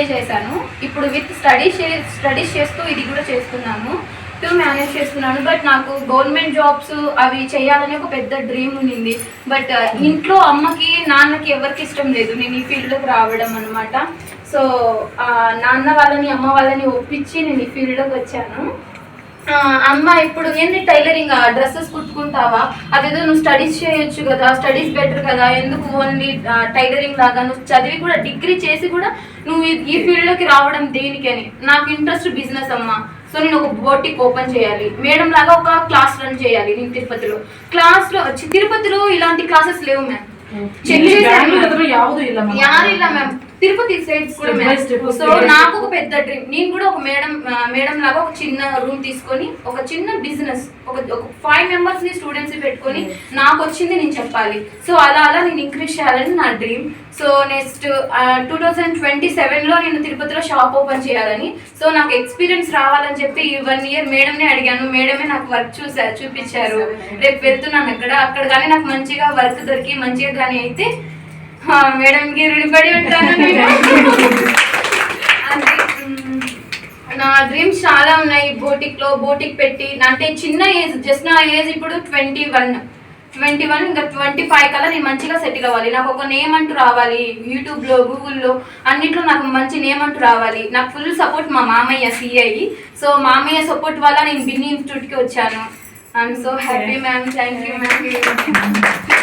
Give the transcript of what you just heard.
CA చేశాను. ఇప్పుడు with studies చేస్తూ ఇది కూడా చేస్తున్నాను. 2 మేనేజ్ చేస్తున్నాను. బట్ నాకు గవర్నమెంట్ జాబ్స్ అవి చేయాలని ఒక పెద్ద డ్రీమ్ ఉండింది. బట్ ఇంట్లో అమ్మకి నాన్నకి ఎవరికి ఇష్టం లేదు నేను ఈ ఫీల్డ్లోకి రావడం అనమాట. సో నాన్న వాళ్ళని అమ్మ వాళ్ళని ఒప్పించి నేను ఈ ఫీల్డ్లోకి వచ్చాను. అమ్మ ఇప్పుడు ఏంది టైలరింగ్ డ్రెస్సెస్ కుట్టుకుంటావా, అదేదో నువ్వు స్టడీస్ చేయొచ్చు కదా, స్టడీస్ బెటర్ కదా, ఎందుకు ఓన్లీ టైలరింగ్ లాగా నువ్వు చదివి కూడా డిగ్రీ చేసి కూడా నువ్వు ఈ ఫీల్డ్లోకి రావడం దేనికని. నాకు ఇంట్రెస్ట్ బిజినెస్ అమ్మ. సో నేను ఒక బోటిక్ ఓపెన్ చేయాలి, మేడం లాగా ఒక క్లాస్ రన్ చేయాలి. నేను తిరుపతిలో ఇలాంటి క్లాసెస్ లేవు మ్యామ్. యారిಲ್ಲ మ్యామ్, తిరుపతి సైడ్స్ కూడా మ్యామ్. సో నాకు ఒక పెద్ద డ్రీమ్, నేను కూడా ఒక మేడం లాగా ఒక చిన్న రూమ్ తీసుకొని ఒక చిన్న బిజినెస్ ఒక 5 మెంబర్స్ ని స్టూడెంట్స్ పెట్టుకొని నాకు వచ్చింది నేను చెప్పాలి. సో అలా నేను ఇంక్రీజ్ చేయాలని నా డ్రీమ్. సో నెక్స్ట్ 2027లో నేను తిరుపతిలో షాప్ ఓపెన్ చేయాలని. సో నాకు ఎక్స్పీరియన్స్ రావాలని చెప్పి ఈ 1 ఇయర్ మేడంనే అడిగాను. మేడమే నాకు వర్క్ చూపించారు. రేపు వెళ్తున్నాను అక్కడ కానీ నాకు మంచిగా వర్క్ దొరికి మంచిగా కానీ అయితే మేడంకి రుణపడి ఉంటాను. నా డ్రీమ్స్ చాలా ఉన్నాయి. బోటిక్ పెట్టి అంటే చిన్న ఏజ్, జస్ట్ నా ఏజ్ ఇప్పుడు 21 ఇంకా 25 కల్లా నేను మంచిగా సెటిల్ అవ్వాలి. నాకు ఒక నేమ్ అంటూ రావాలి, యూట్యూబ్లో గూగుల్లో అన్నిట్లో నాకు మంచి నేమ్ అంటూ రావాలి. నాకు ఫుల్ సపోర్ట్ మా మామయ్య సిఐ. సో మామయ్య సపోర్ట్ వల్ల నేను బిన్ని ఇన్స్టిట్యూట్కి వచ్చాను. I'm so happy ma'am. Thank you ma'am.